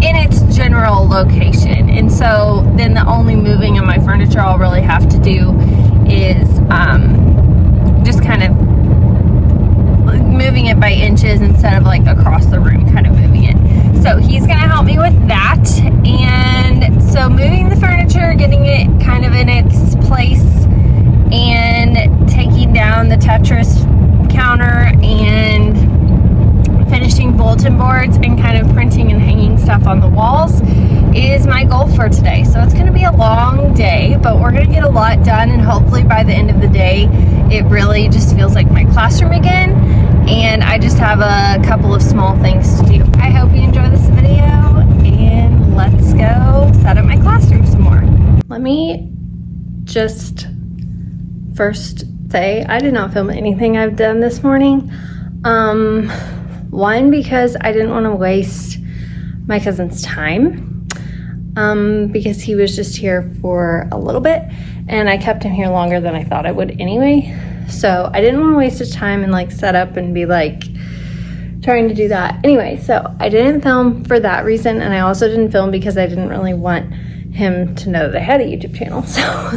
in its general location. And so then the only moving of my furniture I'll really have to do is just kind of moving it by inches instead of like across the room kind of moving it. So he's gonna help me with that. And so moving the furniture, getting it kind of in its place, and taking down the Tetris counter and finishing bulletin boards and kind of printing and hanging stuff on the walls is my goal for today. So it's going to be a long day, but we're going to get a lot done, and hopefully by the end of the day it really just feels like my classroom again, and I just have a couple of small things to do. I hope you enjoy this video, and let's go set up my classroom some more. Let me just first say I did not film anything I've done this morning. One, because I didn't want to waste my cousin's time, because he was just here for a little bit, and I kept him here longer than I thought I would anyway. So I didn't want to waste his time and like set up and be like trying to do that. Anyway, so I didn't film for that reason, and I also didn't film because I didn't really want him to know that I had a YouTube channel. So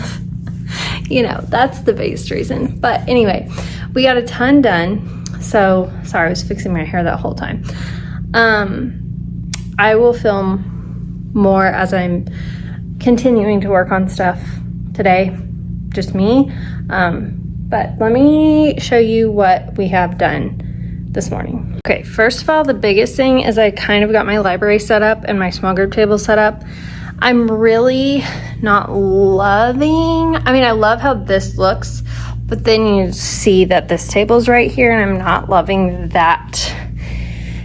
you know, that's the biggest reason. But anyway, we got a ton done. So, sorry, I was fixing my hair that whole time. I will film more as I'm continuing to work on stuff today, just me. But let me show you what we have done this morning. Okay, first of all, the biggest thing is I kind of got my library set up and my small group table set up. I'm really not loving, I mean, I love how this looks, but then you see that this table's right here, and I'm not loving that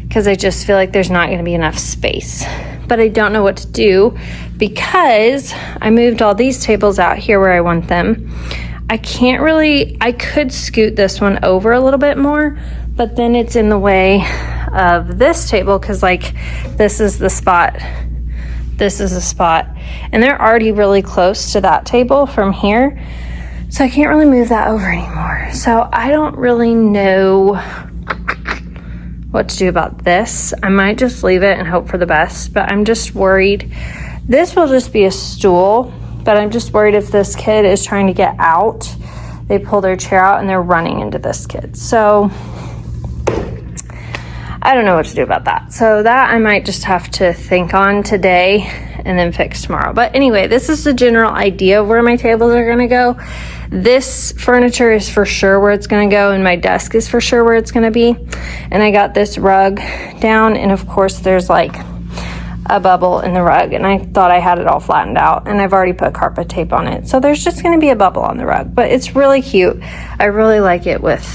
because I just feel like there's not going to be enough space. But I don't know what to do because I moved all these tables out here where I want them. I can't really, I could scoot this one over a little bit more, but then it's in the way of this table because like this is the spot, this is a spot, and they're already really close to that table from here. So I can't really move that over anymore. So I don't really know what to do about this. I might just leave it and hope for the best, but I'm just worried. This will just be a stool, but I'm just worried if this kid is trying to get out, they pull their chair out and they're running into this kid. So I don't know what to do about that. So that I might just have to think on today and then fix tomorrow. But anyway, this is the general idea of where my tables are gonna go. This furniture is for sure where it's gonna go, and my desk is for sure where it's gonna be. And I got this rug down, and of course there's like a bubble in the rug, and I thought I had it all flattened out, and I've already put carpet tape on it. So there's just gonna be a bubble on the rug, but it's really cute. I really like it with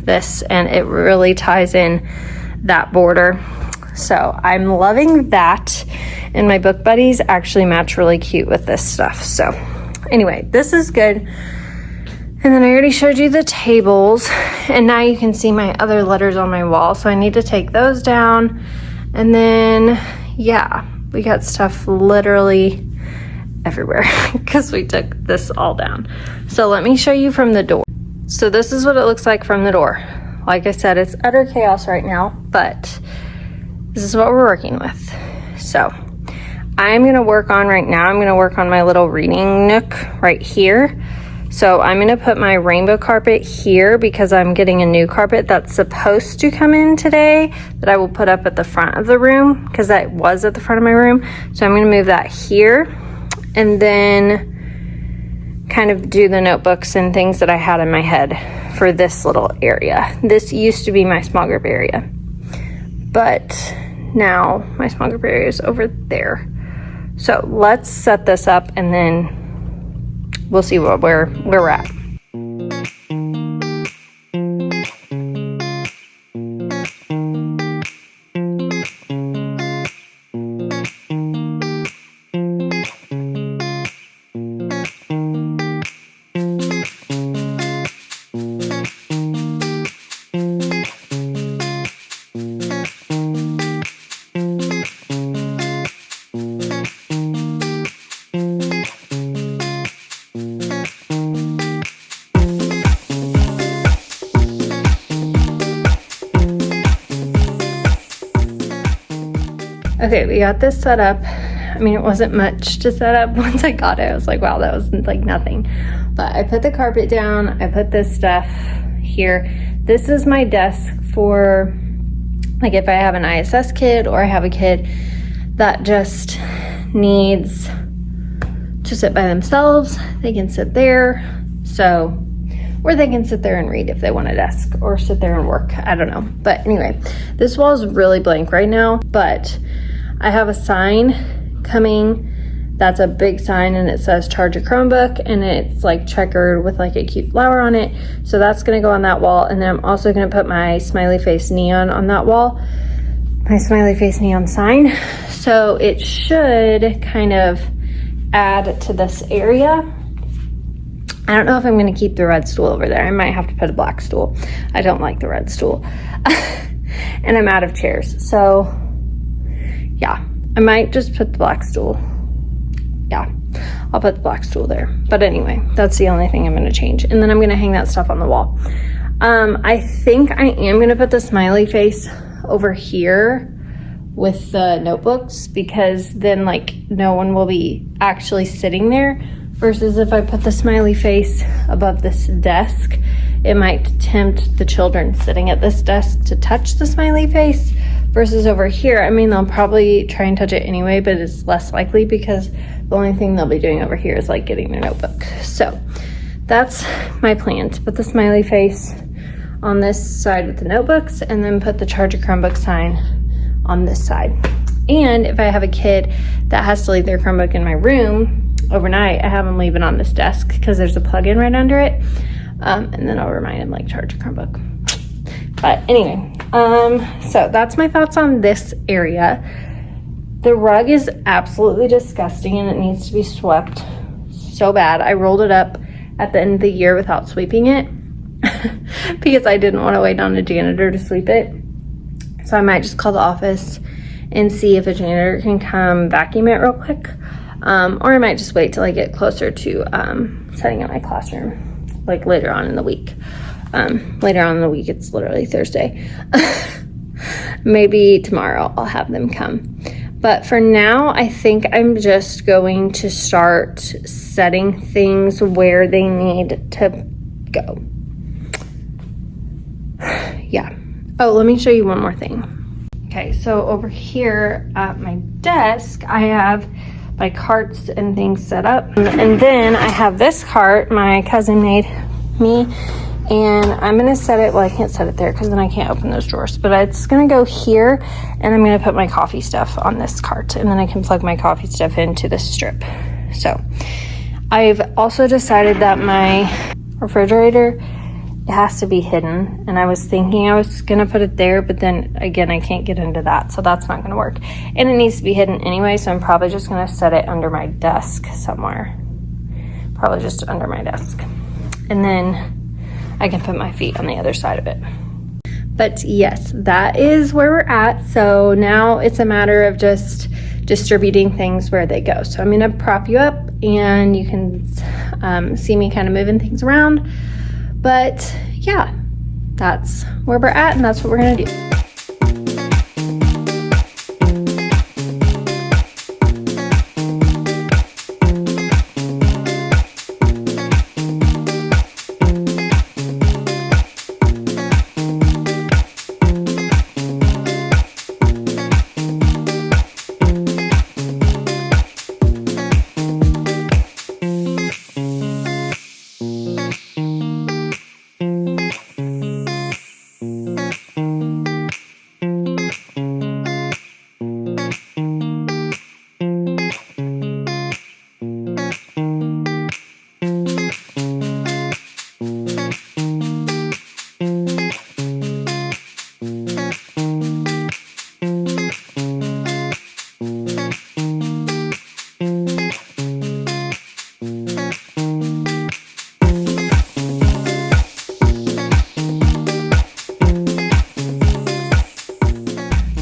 this, and it really ties in that border. So I'm loving that, and my book buddies actually match really cute with this stuff. So anyway, this is good. And then I already showed you the tables, and now you can see my other letters on my wall. So I need to take those down. And then, yeah, we got stuff literally everywhere because we took this all down. So let me show you from the door. So this is what it looks like from the door. Like I said, it's utter chaos right now, but this is what we're working with. So I'm gonna work on right now, I'm gonna work on my little reading nook right here. So I'm gonna put my rainbow carpet here because I'm getting a new carpet that's supposed to come in today that I will put up at the front of the room because that was at the front of my room. So I'm gonna move that here and then kind of do the notebooks and things that I had in my head for this little area. This used to be my small group area, but now my small group area is over there. So let's set this up and then we'll see where we're at. we got this set up. I mean, it wasn't much to set up. Once I got it, I was like, wow, that was like nothing. But I put the carpet down. I put this stuff here. This is my desk for like if I have an ISS kid or I have a kid that just needs to sit by themselves. They can sit there. So, or they can sit there and read if they want a desk or sit there and work. I don't know. But anyway, this wall is really blank right now, but I have a sign coming. That's a big sign and it says charge a Chromebook and it's like checkered with like a cute flower on it. So that's gonna go on that wall. And then I'm also gonna put my smiley face neon on that wall, my smiley face neon sign. So it should kind of add to this area. I don't know if I'm gonna keep the red stool over there. I might have to put a black stool. I don't like the red stool. And I'm out of chairs. So yeah, I might just put the black stool. Yeah, I'll put the black stool there. But anyway, that's the only thing I'm gonna change. And then I'm gonna hang that stuff on the wall. I think I am gonna put the smiley face over here with the notebooks because then like no one will be actually sitting there versus if I put the smiley face above this desk, it might tempt the children sitting at this desk to touch the smiley face versus over here. I mean, they'll probably try and touch it anyway, but it's less likely because the only thing they'll be doing over here is like getting their notebook. So that's my plan, to put the smiley face on this side with the notebooks and then put the charge a Chromebook sign on this side. And if I have a kid that has to leave their Chromebook in my room overnight, I have them leave it on this desk because there's a plug-in right under it. And then I'll remind him like charge a Chromebook. But anyway, so that's my thoughts on this area. The rug is absolutely disgusting and it needs to be swept so bad. I rolled it up at the end of the year without sweeping it because I didn't want to wait on a janitor to sweep it. So I might just call the office and see if a janitor can come vacuum it real quick. Or I might just wait till I get closer to setting up my classroom, like later on in the week. Later on in the week, it's literally Thursday. Maybe tomorrow I'll have them come. But for now, I think I'm just going to start setting things where they need to go. Yeah. Oh, let me show you one more thing. Okay, so over here at my desk, I have my carts and things set up. And then I have this cart my cousin made me. And I'm gonna set it, well, I can't set it there because then I can't open those drawers, but it's gonna go here and I'm gonna put my coffee stuff on this cart and then I can plug my coffee stuff into this strip. So I've also decided that my refrigerator, it has to be hidden. And I was thinking I was gonna put it there, but then again, I can't get into that. So that's not gonna work. And it needs to be hidden anyway. So I'm probably just gonna set it under my desk somewhere. Probably just under my desk. And then I can put my feet on the other side of it. But yes, that is where we're at. So now it's a matter of just distributing things where they go. So I'm gonna prop you up and you can see me kind of moving things around. But yeah, that's where we're at and that's what we're gonna do.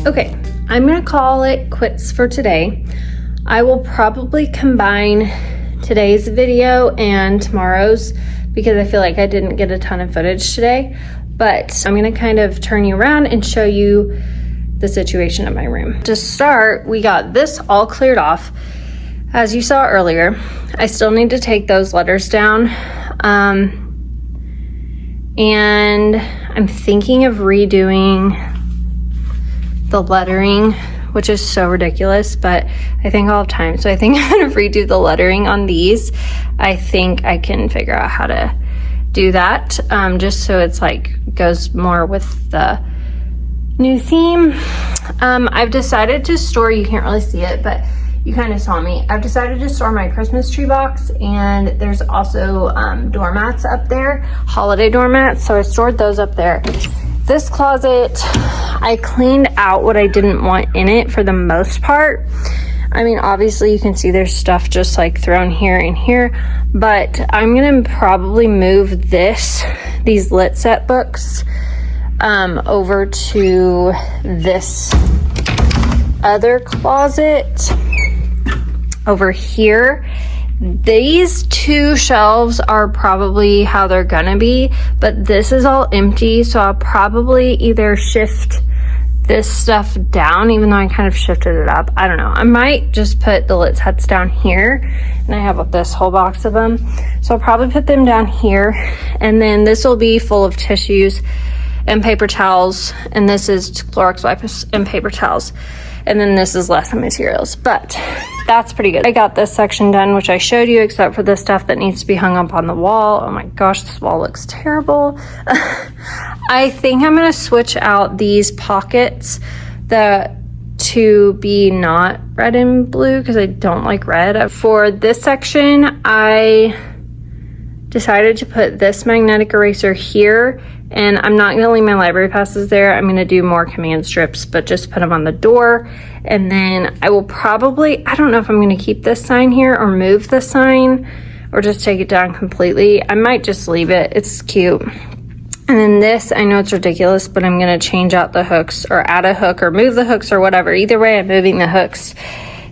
Okay, I'm gonna call it quits for today. I will probably combine today's video and tomorrow's because I feel like I didn't get a ton of footage today, but I'm gonna kind of turn you around and show you the situation of my room. To start, we got this all cleared off. As you saw earlier, I still need to take those letters down. And I'm thinking of redoing the lettering, which is so ridiculous, but I think I'll have time. So I think I'm gonna redo the lettering on these. I think I can figure out how to do that, just so it's like goes more with the new theme. I've decided to store, you can't really see it, but you kind of saw me. I've decided to store my Christmas tree box, and there's also doormats up there, holiday doormats, so I stored those up there. This closet, I cleaned out what I didn't want in it for the most part. I mean, obviously you can see there's stuff just like thrown here and here, but I'm gonna probably move these lit set books over to this other closet over here. These two shelves are probably how they're gonna be, but this is all empty, so I'll probably either shift this stuff down, even though I kind of shifted it up. I don't know. I might just put the lit sets down here, and I have this whole box of them, so I'll probably put them down here, and then this will be full of tissues and paper towels, and this is Clorox wipes and paper towels, and then this is lesson materials, but that's pretty good. I got this section done, which I showed you, except for the stuff that needs to be hung up on the wall. Oh my gosh, this wall looks terrible. I think I'm gonna switch out these pockets to be not red and blue, because I don't like red. For this section, I decided to put this magnetic eraser here, and I'm not gonna leave my library passes there. I'm gonna do more command strips, but just put them on the door. And then I will probably, I don't know if I'm gonna keep this sign here or move the sign or just take it down completely. I might just leave it, it's cute. And then this, I know it's ridiculous, but I'm gonna change out the hooks or add a hook or move the hooks or whatever. Either way, I'm moving the hooks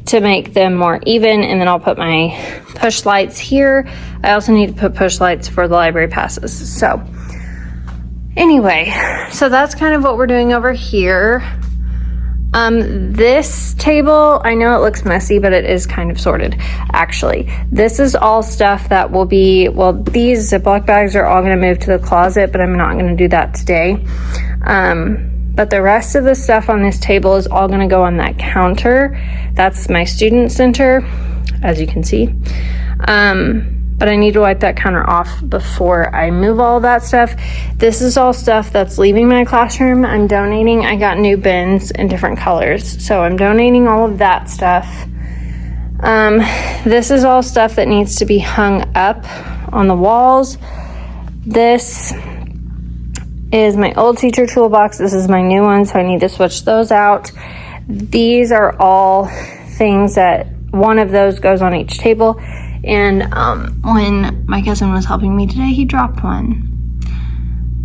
to make them more even, and then I'll put my push lights here. I also need to put push lights for the library passes. So anyway, so that's kind of what we're doing over here. This table, I know it looks messy, but it is kind of sorted, actually. This is all stuff that will be, well, these Ziploc bags are all gonna move to the closet, but I'm not gonna do that today. But the rest of the stuff on this table is all gonna go on that counter. That's my student center, as you can see. But I need to wipe that counter off before I move all of that stuff. This is all stuff that's leaving my classroom. I'm donating. I got new bins in different colors, so I'm donating all of that stuff. This is all stuff that needs to be hung up on the walls. This is my old teacher toolbox. This is my new one, so I need to switch those out. These are all things that one of those goes on each table. And when my cousin was helping me today, he dropped one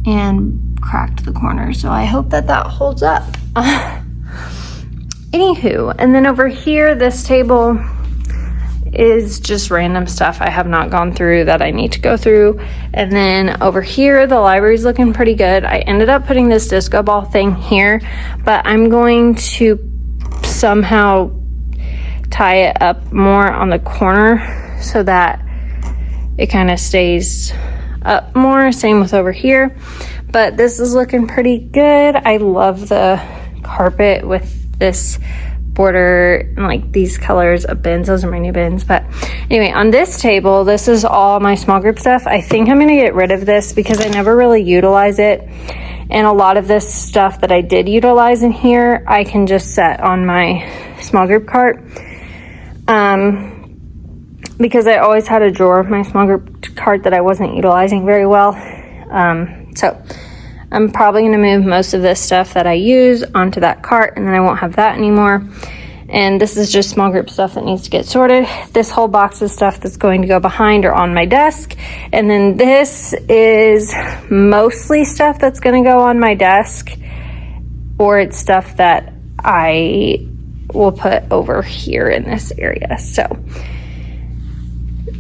and cracked the corner. So I hope that that holds up. Anywho, and then over here, this table is just random stuff I have not gone through that I need to go through. And then over here, the library's looking pretty good. I ended up putting this disco ball thing here, but I'm going to somehow tie it up more on the corner so that it kind of stays up more. Same with over here, but this is looking pretty good. I love the carpet with this border and like these colors of bins. Those are my new bins. But anyway, on this table, this is all my small group stuff. I think I'm gonna get rid of this because I never really utilize it, and a lot of this stuff that I did utilize in here I can just set on my small group cart. Because I always had a drawer of my small group cart that I wasn't utilizing very well. So I'm probably gonna move most of this stuff that I use onto that cart, and then I won't have that anymore. And this is just small group stuff that needs to get sorted. This whole box of stuff that's going to go behind or on my desk. And then this is mostly stuff that's gonna go on my desk, or it's stuff that I will put over here in this area. So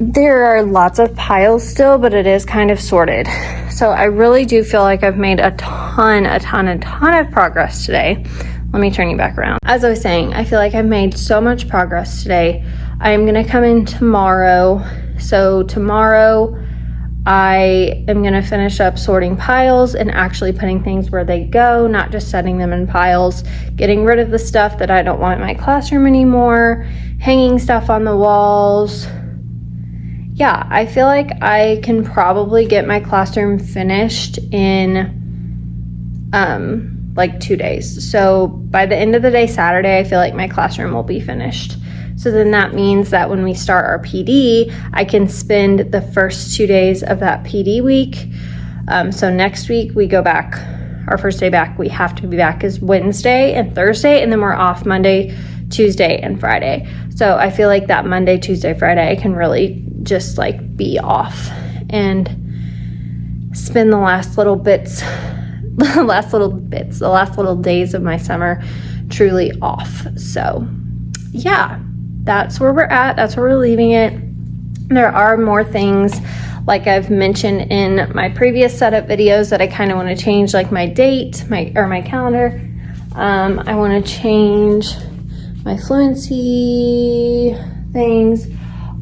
there are lots of piles still, but it is kind of sorted. So I really do feel like I've made a ton of progress today. let me turn you back around. As I was saying, I feel like I've made so much progress today. I am gonna come in tomorrow. So tomorrow I am gonna finish up sorting piles and actually putting things where they go, not just setting them in piles, getting rid of the stuff that I don't want in my classroom anymore, hanging stuff on the walls. Yeah, I feel like I can probably get my classroom finished in like 2 days. So by the end of the day, Saturday, I feel like my classroom will be finished. So then that means that when we start our PD, I can spend the first 2 days of that PD week. So next week we go back, our first day back, we have to be back is Wednesday and Thursday, and then we're off Monday, Tuesday, and Friday. So I feel like that Monday, Tuesday, Friday, I can really just like be off and spend the last little days of my summer truly off. So yeah, that's where we're at. That's where we're leaving it. There are more things like I've mentioned in my previous setup videos that I kind of want to change, like my date, my calendar. I want to change my fluency things.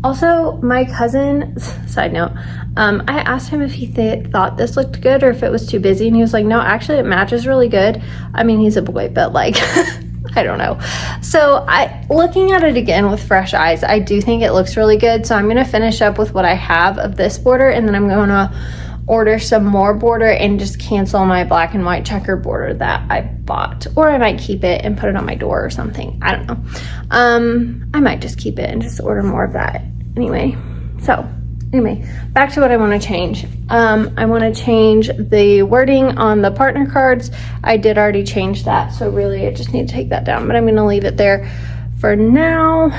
Also, my cousin, side note, I asked him if he thought this looked good or if it was too busy, and he was like, no, actually it matches really good. I mean, he's a boy, but like, I don't know. So looking at it again with fresh eyes, I do think it looks really good. So I'm going to finish up with what I have of this border, and then I'm going to order some more border and just cancel my black and white checker border that I bought. Or I might keep it and put it on my door or something. I don't know. I might just keep it and just order more of that anyway. So anyway, back to what I want to change. I want to change the wording on the partner cards. I did already change that, so really I just need to take that down, but I'm going to leave it there for now.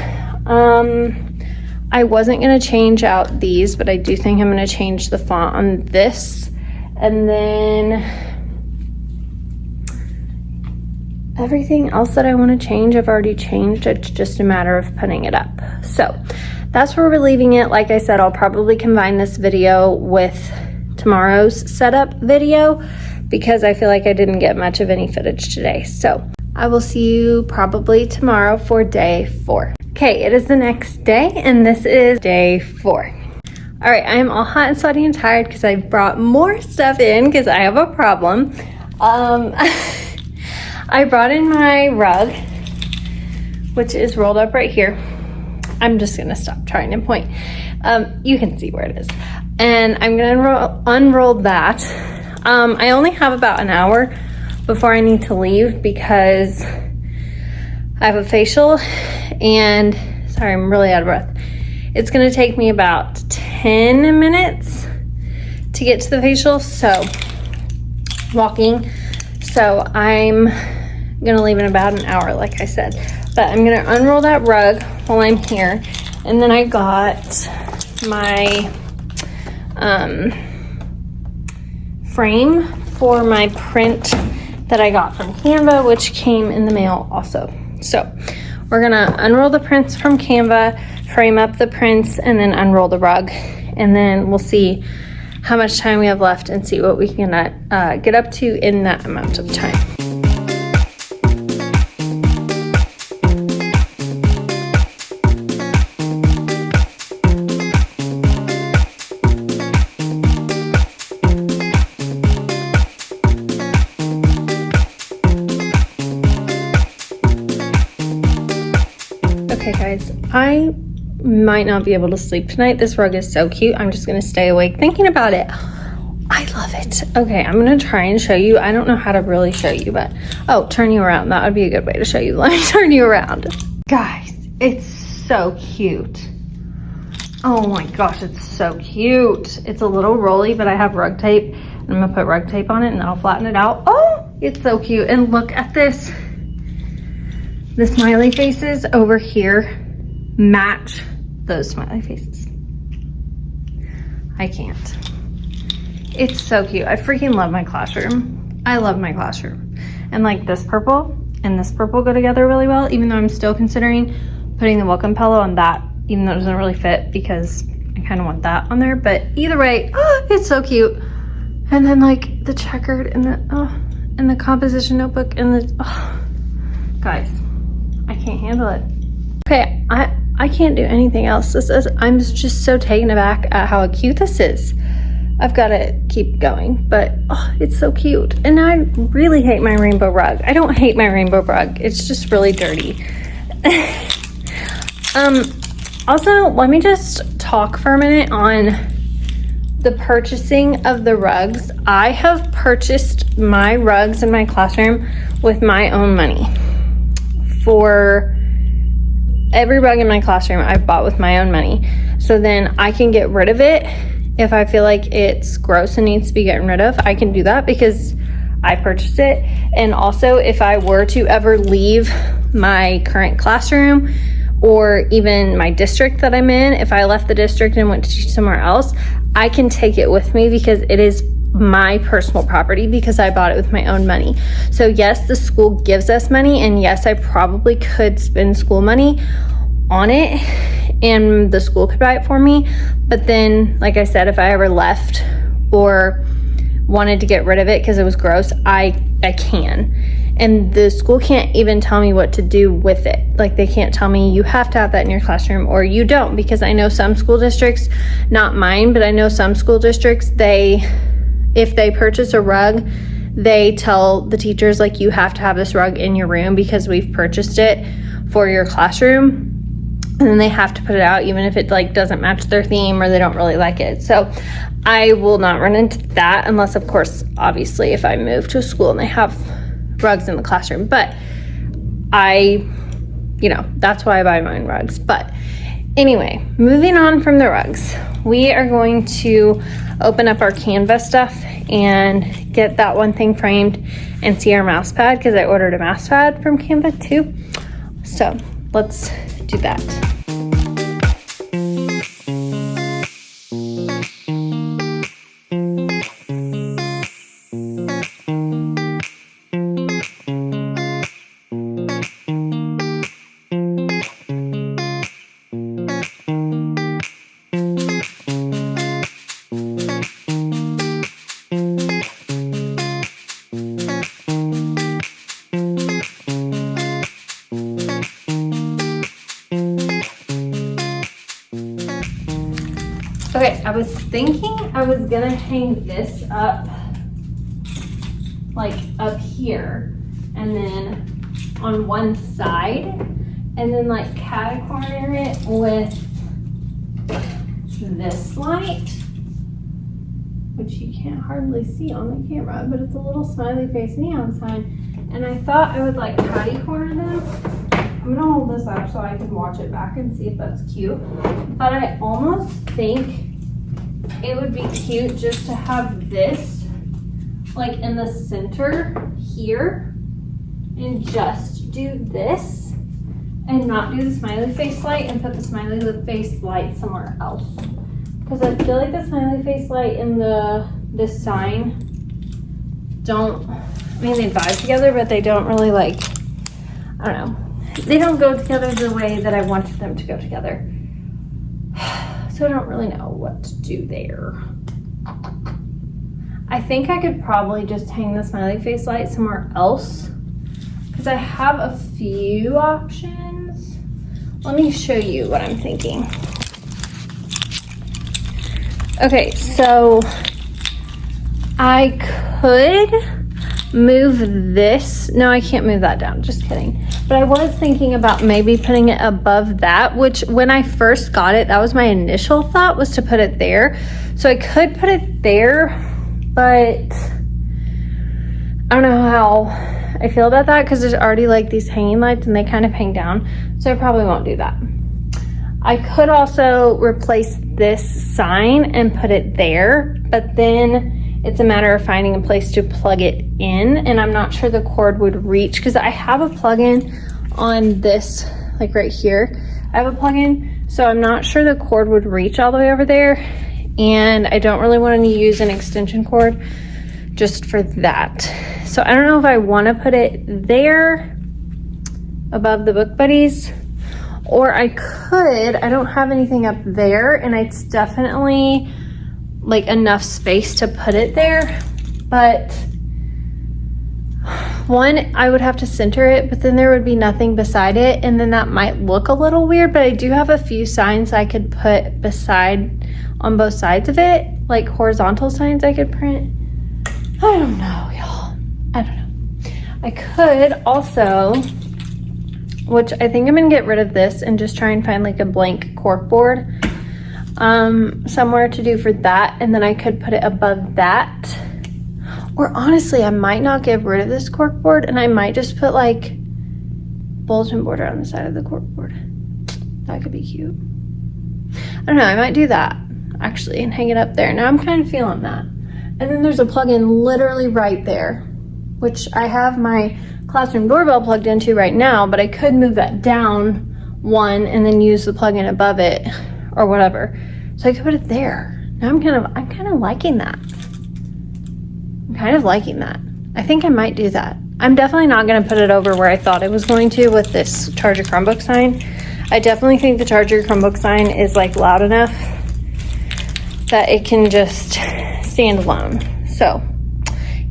I wasn't going to change out these, but I do think I'm going to change the font on this. And then everything else that I want to change, I've already changed. It's just a matter of putting it up. So that's where we're leaving it. Like I said, I'll probably combine this video with tomorrow's setup video because I feel like I didn't get much of any footage today. So I will see you probably tomorrow for day 4. Okay, it is the next day and this is day 4. All right, I am all hot and sweaty and tired because I brought more stuff in because I have a problem. I brought in my rug, which is rolled up right here. I'm just gonna stop trying to point. You can see where it is. And I'm gonna unroll that. I only have about an hour before I need to leave because I have a facial and, sorry, I'm really out of breath. It's gonna take me about 10 minutes to get to the facial, so walking. So I'm gonna leave in about an hour, like I said. But I'm gonna unroll that rug while I'm here. And then I got my frame for my print that I got from Canva, which came in the mail also. So we're gonna unroll the prints from Canva, frame up the prints, and then unroll the rug. And then we'll see how much time we have left and see what we can get up to in that amount of time. Okay guys, I might not be able to sleep tonight. This rug is so cute. I'm just gonna stay awake thinking about it. I love it. Okay, I'm gonna try and show you. I don't know how to really show you, but oh, turn you around. That would be a good way to show you. Let me turn you around. Guys, it's so cute. Oh my gosh, it's so cute. It's a little rolly, but I have rug tape. I'm gonna put rug tape on it and then I'll flatten it out. Oh, it's so cute. And look at this. The smiley faces over here match those smiley faces. I can't. It's so cute. I freaking love my classroom. I love my classroom. And like this purple and this purple go together really well, even though I'm still considering putting the welcome pillow on that, even though it doesn't really fit because I kind of want that on there. But either way, oh, it's so cute. And then like the checkered and the composition notebook and the, oh, Guys, I can't handle it. Okay, I can't do anything else. I'm just so taken aback at how cute this is. I've got to keep going, but oh, it's so cute. And I really hate my rainbow rug. I don't hate my rainbow rug. It's just really dirty. Also, let me just talk for a minute on the purchasing of the rugs. I have purchased my rugs in my classroom with my own money. For every rug in my classroom, I've bought with my own money. So then I can get rid of it. If I feel like it's gross and needs to be gotten rid of, I can do that because I purchased it. And also, if I were to ever leave my current classroom or even my district that I'm in, if I left the district and went to teach somewhere else, I can take it with me because it is my personal property because I bought it with my own money. So yes, the school gives us money, and yes, I probably could spend school money on it and the school could buy it for me. But then, like I said, if I ever left or wanted to get rid of it because it was gross, I can. And the school can't even tell me what to do with it. Like, they can't tell me you have to have that in your classroom or you don't, because I know some school districts, not mine, but I know some school districts, if they purchase a rug, they tell the teachers, like, you have to have this rug in your room because we've purchased it for your classroom. And then they have to put it out even if it like doesn't match their theme or they don't really like it. So I will not run into that unless, of course, obviously if I move to a school and they have rugs in the classroom. But that's why I buy my own rugs. But anyway, moving on from the rugs, we are going to open up our Canva stuff and get that one thing framed and see our mouse pad, because I ordered a mouse pad from Canva too. So let's do that. Okay, I was thinking I was gonna hang this up, like up here, and then on one side, and then like cat-corner it with this light, which you can't hardly see on the camera, but it's a little smiley face neon sign. And I thought I would like patty corner them. I'm gonna hold this up so I can watch it back and see if that's cute. But I almost think it would be cute just to have this like in the center here and just do this and not do the smiley face light and put the smiley face light somewhere else. Because I feel like the smiley face light and this sign they vibe together, but they don't really like, I don't know. They don't go together the way that I wanted them to go together. So I don't really know what to do there. I think I could probably just hang the smiley face light somewhere else because I have a few options. Let me show you what I'm thinking. Okay, so I could move this. No, I can't move that down, just kidding. But I was thinking about maybe putting it above that, which when I first got it, that was my initial thought, was to put it there. So I could put it there, but I don't know how I feel about that because there's already like these hanging lights and they kind of hang down. So I probably won't do that. I could also replace this sign and put it there, but then it's a matter of finding a place to plug it in, and I'm not sure the cord would reach because I have a plug-in on this, like right here. I have a plug-in, so I'm not sure the cord would reach all the way over there, and I don't really want to use an extension cord just for that. So I don't know if I want to put it there above the book buddies, or I could. I don't have anything up there, and it's definitely like enough space to put it there, but one, I would have to center it, but then there would be nothing beside it, and then that might look a little weird. But I do have a few signs I could put beside on both sides of it, like horizontal signs I could print. I don't know, y'all. I don't know. I could also, which I think I'm gonna get rid of this and just try and find like a blank cork board somewhere to do for that, and then I could put it above that. Or honestly, I might not get rid of this cork board, and I might just put like bulletin board on the side of the cork board. That could be cute. I don't know, I might do that actually and hang it up there. Now I'm kind of feeling that. And then there's a plug-in literally right there, which I have my classroom doorbell plugged into right now, but I could move that down one and then use the plug-in above it or whatever. So I could put it there. Now I'm kind of liking that. I'm kind of liking that. I think I might do that. I'm definitely not going to put it over where I thought it was going to with this Charge Your Chromebook sign. I definitely think the Charge Your Chromebook sign is like loud enough that it can just stand alone. So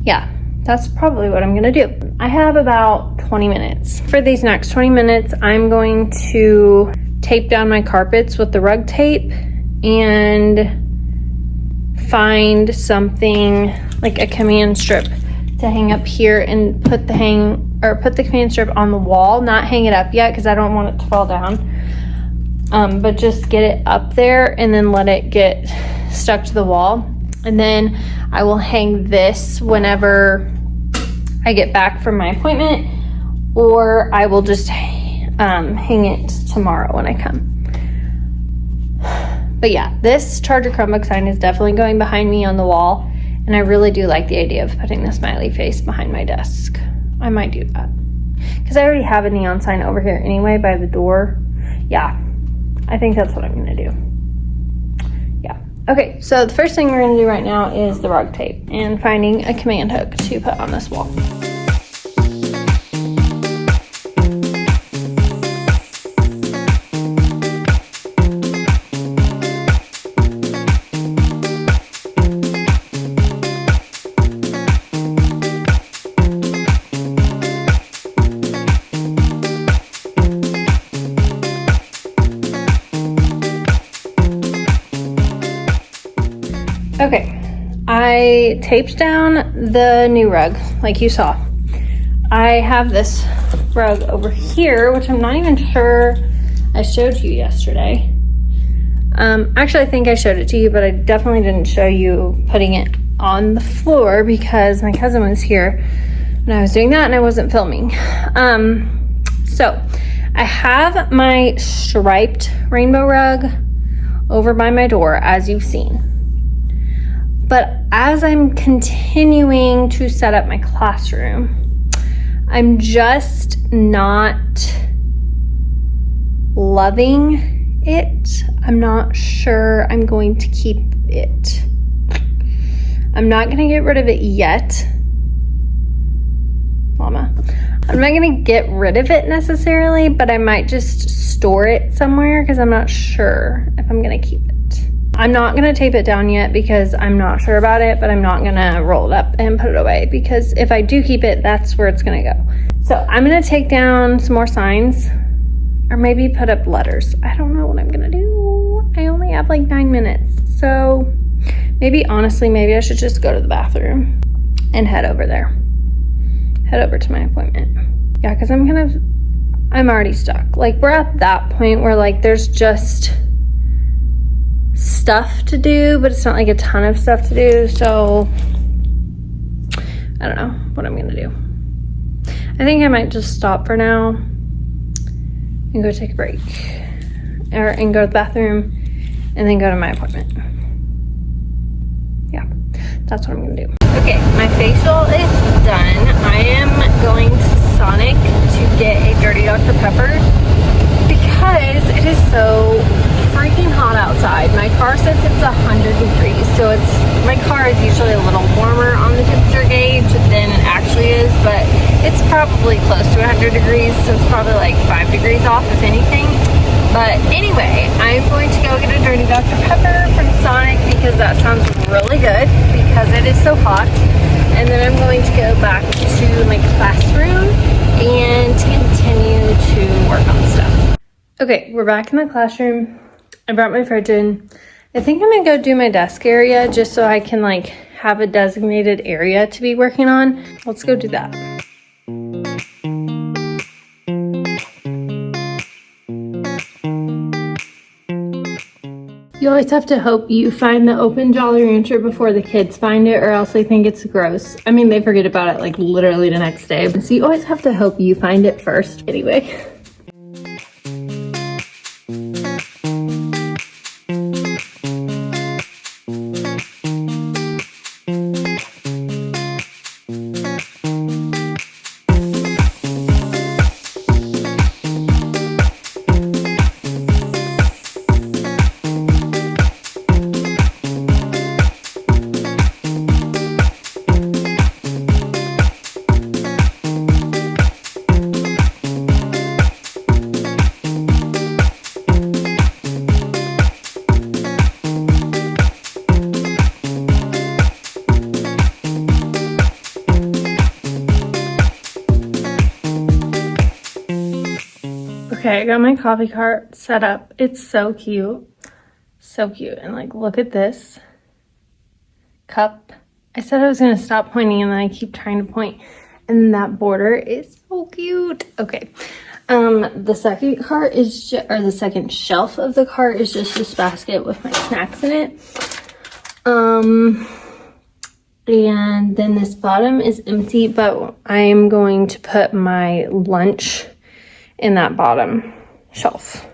yeah, that's probably what I'm going to do. I have about 20 minutes. For these next 20 minutes, I'm going to tape down my carpets with the rug tape and find something like a command strip to hang up here and put the command strip on the wall, not hang it up yet because I don't want it to fall down, but just get it up there and then let it get stuck to the wall. And then I will hang this whenever I get back from my appointment, or I will just hang it tomorrow when I come. But yeah, this Charge Your Chromebook sign is definitely going behind me on the wall, and I really do like the idea of putting the smiley face behind my desk. I might do that because I already have a neon sign over here anyway by the door. Yeah, I think that's what I'm gonna do. Yeah. Okay, so the first thing we're gonna do right now is the rug tape and finding a command hook to put on this wall. Okay, I taped down the new rug like you saw. I have this rug over here, which I'm not even sure I showed you yesterday. Actually, I think I showed it to you, but I definitely didn't show you putting it on the floor because my cousin was here when I was doing that and I wasn't filming. So I have my striped rainbow rug over by my door, as you've seen. But as I'm continuing to set up my classroom, I'm just not loving it. I'm not sure I'm going to keep it. I'm not gonna get rid of it yet. Mama. I'm not gonna get rid of it necessarily, but I might just store it somewhere because I'm not sure if I'm gonna keep it. I'm not gonna tape it down yet because I'm not sure about it, but I'm not gonna roll it up and put it away because if I do keep it, that's where it's gonna go. So I'm gonna take down some more signs or maybe put up letters. I don't know what I'm gonna do. I only have like 9 minutes. So maybe, honestly, maybe I should just go to the bathroom and head over there. Head over to my appointment. Yeah, because I'm already stuck. Like, we're at that point where like there's just stuff to do, but it's not like a ton of stuff to do, so I don't know what I'm gonna do. I think I might just stop for now and go take a break and go to the bathroom and then go to my appointment. Yeah, that's what I'm gonna do. Okay, my facial is done. I am going to Sonic to get a Dirty Dr. Pepper because it is so freaking hot outside. My car says it's 100 degrees, so my car is usually a little warmer on the temperature gauge than it actually is, but it's probably close to 100 degrees, so it's probably like 5 degrees off if anything. But anyway, I'm going to go get a Dirty Dr. Pepper from Sonic because that sounds really good because it is so hot. And then I'm going to go back to my classroom and continue to work on stuff. Okay, we're back in the classroom. I brought my fridge in. I think I'm gonna go do my desk area just so I can like have a designated area to be working on. Let's go do that. You always have to hope you find the open Jolly Rancher before the kids find it, or else they think it's gross. I mean, they forget about it like literally the next day. So you always have to hope you find it first. Anyway. Okay, I got my coffee cart set up. It's so cute. So cute. And like, look at this cup. I said I was going to stop pointing and then I keep trying to point. And that border is so cute. Okay. The second cart is, or the second shelf of the cart is just this basket with my snacks in it. And then this bottom is empty, but I'm going to put my lunch in that bottom shelf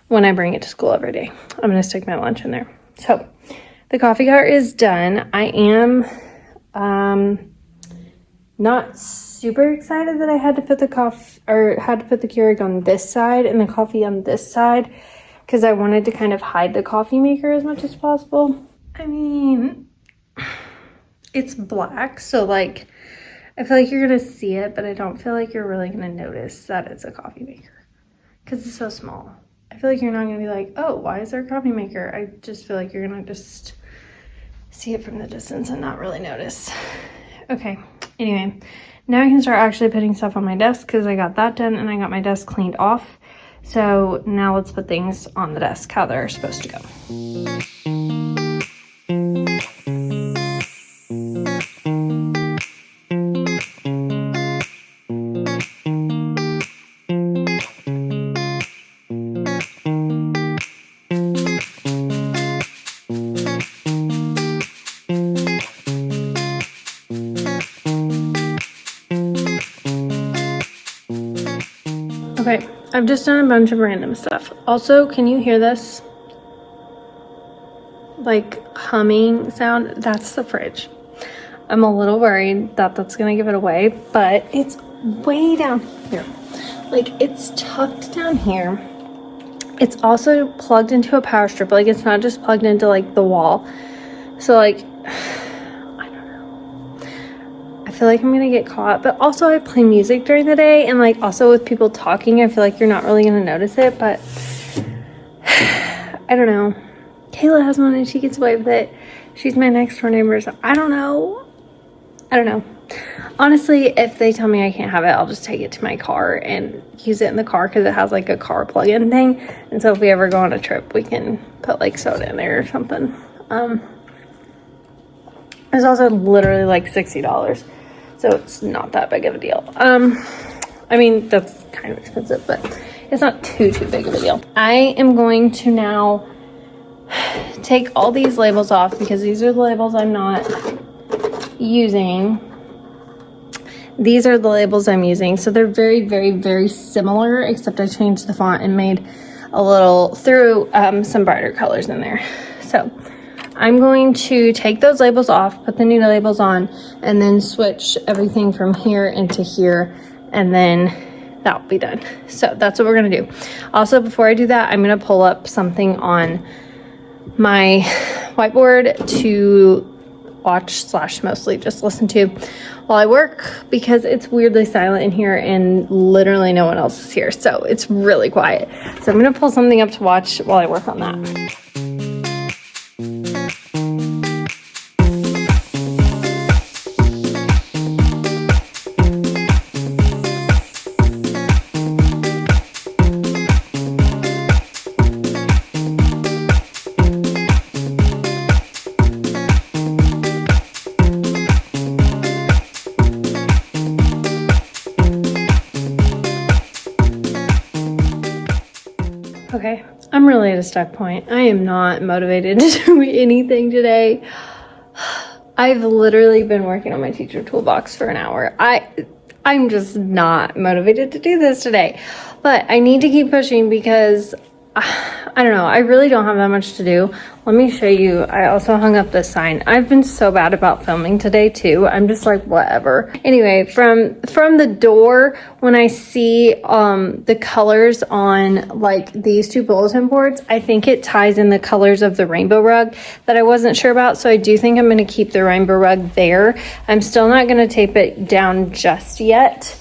when I bring it to school every day. I'm gonna stick my lunch in there. So the coffee cart is done. I am not super excited that I had to put the Keurig on this side and the coffee on this side because I wanted to kind of hide the coffee maker as much as possible. I mean, it's black, so like I feel like you're gonna see it, but I don't feel like you're really gonna notice that it's a coffee maker because it's so small. I feel like you're not gonna be like, oh, why is there a coffee maker? I just feel like you're gonna just see it from the distance and not really notice. Okay, anyway, now I can start actually putting stuff on my desk because I got that done and I got my desk cleaned off. So now let's put things on the desk how they're supposed to go. Okay, I've just done a bunch of random stuff. Also, can you hear this? Like humming sound? That's the fridge. I'm a little worried that that's gonna give it away, but it's way down here. Like it's tucked down here. It's also plugged into a power strip. Like it's not just plugged into like the wall. So like, I feel like I'm gonna get caught, but also I play music during the day and like also with people talking, I feel like you're not really gonna notice it, but I don't know. Kayla has one and she gets away with it. She's my next door neighbor, so I don't know. Honestly, if they tell me I can't have it, I'll just take it to my car and use it in the car because it has like a car plug-in thing. And so if we ever go on a trip, we can put like soda in there or something. It's also literally like $60. So it's not that big of a deal. I mean, that's kind of expensive, but it's not too big of a deal. I am going to now take all these labels off because these are the labels I'm not using. These are the labels I'm using. So they're very similar, except I changed the font and made a little, threw some brighter colors in there. So I'm going to take those labels off, put the new labels on, and then switch everything from here into here, and then that'll be done. So that's what we're gonna do. Also, before I do that, I'm gonna pull up something on my whiteboard to watch / mostly just listen to while I work, because it's weirdly silent in here and literally no one else is here. So it's really quiet. So I'm gonna pull something up to watch while I work on that. Okay, I'm really at a stuck point. I am not motivated to do anything today. I've literally been working on my teacher toolbox for an hour. I'm just not motivated to do this today. But I need to keep pushing because I don't know. I really don't have that much to do. Let me show you. I also hung up this sign. I've been so bad about filming today too. I'm just like, whatever. Anyway, from the door, when I see the colors on like these two bulletin boards, I think it ties in the colors of the rainbow rug that I wasn't sure about. So I do think I'm going to keep the rainbow rug there. I'm still not going to tape it down just yet.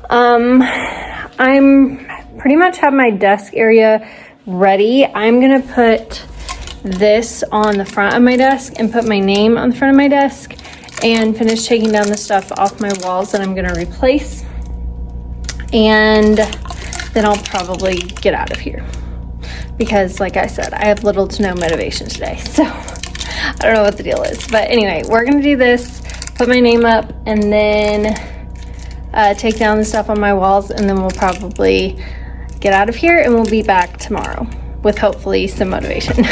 I'm pretty much have my desk area ready. I'm gonna put this on the front of my desk and put my name on the front of my desk and finish taking down the stuff off my walls that I'm gonna replace, and then I'll probably get out of here because, like I said, I have little to no motivation today, so I don't know what the deal is. But anyway, we're gonna do this, put my name up, and then take down the stuff on my walls, and then we'll probably get out of here, and we'll be back tomorrow with hopefully some motivation.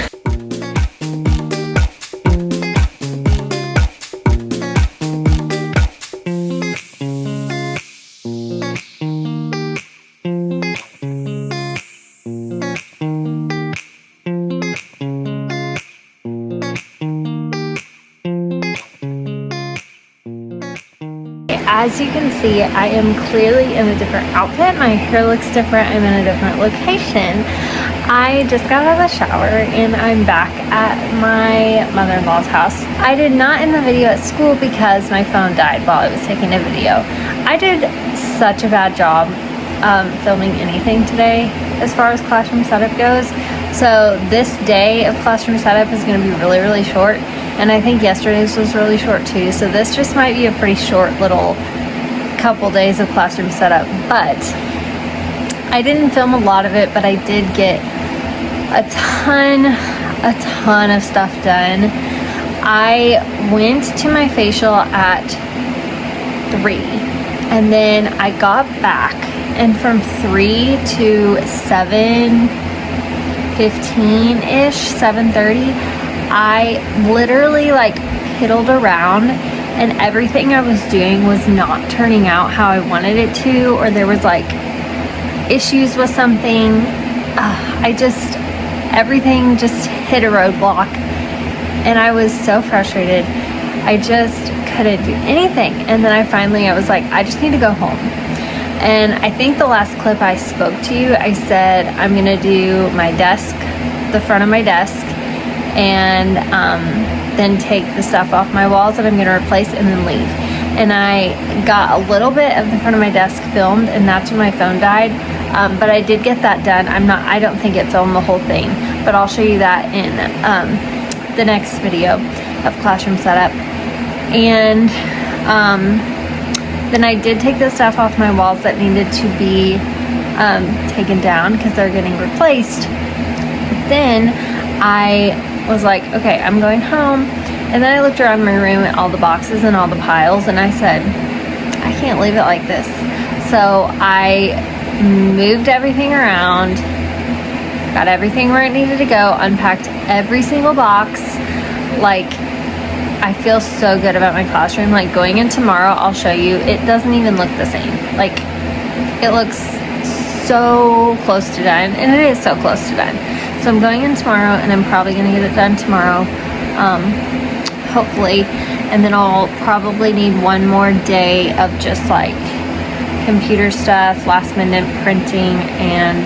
As you can see, I am clearly in a different outfit. My hair looks different. I'm in a different location. I just got out of the shower and I'm back at my mother-in-law's house. I did not end the video at school because my phone died while I was taking a video. I did such a bad job filming anything today as far as classroom setup goes. So this day of classroom setup is going to be really, really short. And I think yesterday's was really short too. So this just might be a pretty short little couple days of classroom setup. But I didn't film a lot of it, but I did get a ton of stuff done. I went to my facial at 3 and then I got back, and from 3 to 7:15-ish, 7:30, I literally like piddled around, and everything I was doing was not turning out how I wanted it to, or there was like issues with something. Everything just hit a roadblock, and I was so frustrated. I just couldn't do anything. And then I was like, I just need to go home. And I think the last clip I spoke to you, I said I'm gonna do my desk, the front of my desk, and then take the stuff off my walls that I'm gonna replace and then leave. And I got a little bit of the front of my desk filmed, and that's when my phone died. But I did get that done. I don't think it filmed the whole thing, but I'll show you that in the next video of classroom setup. And then I did take the stuff off my walls that needed to be taken down because they're getting replaced. But then I was like, okay, I'm going home. And then I looked around my room at all the boxes and all the piles, and I said, I can't leave it like this. So I moved everything around, got everything where it needed to go, unpacked every single box. Like, I feel so good about my classroom. Like, going in tomorrow, I'll show you, it doesn't even look the same. Like, it looks so close to done, and it is so close to done. So I'm going in tomorrow, and I'm probably gonna get it done tomorrow, hopefully. And then I'll probably need one more day of just like computer stuff, last minute printing, and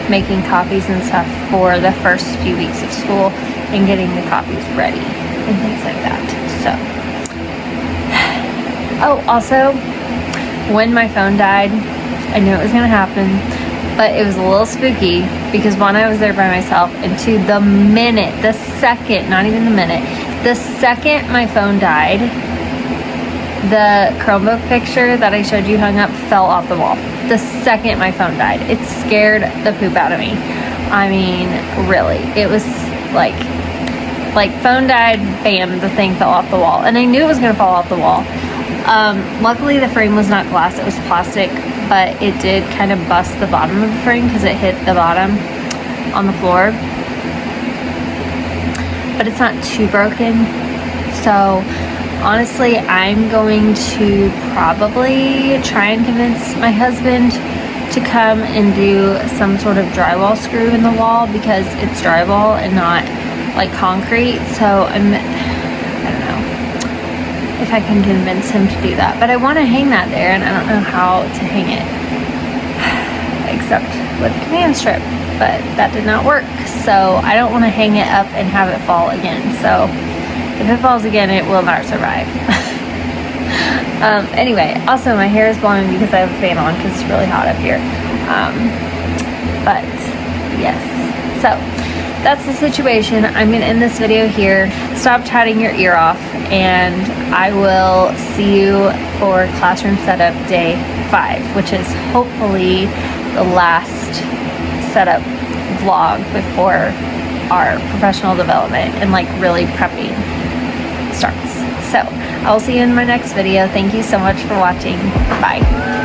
making copies and stuff for the first few weeks of school and getting the copies ready. and things like that. So, oh, also, when my phone died, I knew it was gonna happen, but it was a little spooky because one, I was there by myself, and two, the second, not even the minute, the second my phone died, the Chromebook picture that I showed you hung up fell off the wall. The second my phone died. It scared the poop out of me. I mean, really. It was like phone died, bam, the thing fell off the wall. And I knew it was gonna fall off the wall. Luckily the frame was not glass, it was plastic, but it did kind of bust the bottom of the frame because it hit the bottom on the floor. But it's not too broken. So honestly, I'm going to probably try and convince my husband to come and do some sort of drywall screw in the wall because it's drywall and not like concrete. So I don't know if I can convince him to do that. But I want to hang that there, and I don't know how to hang it except with a command strip. But that did not work. So I don't want to hang it up and have it fall again. So if it falls again, it will not survive. Anyway, also my hair is blowing because I have a fan on because it's really hot up here. But yes, so that's the situation. I'm gonna end this video here. Stop chatting your ear off, and I will see you for classroom setup day 5, which is hopefully the last setup vlog before our professional development and like really prepping starts. So I will see you in my next video. Thank you so much for watching. Bye.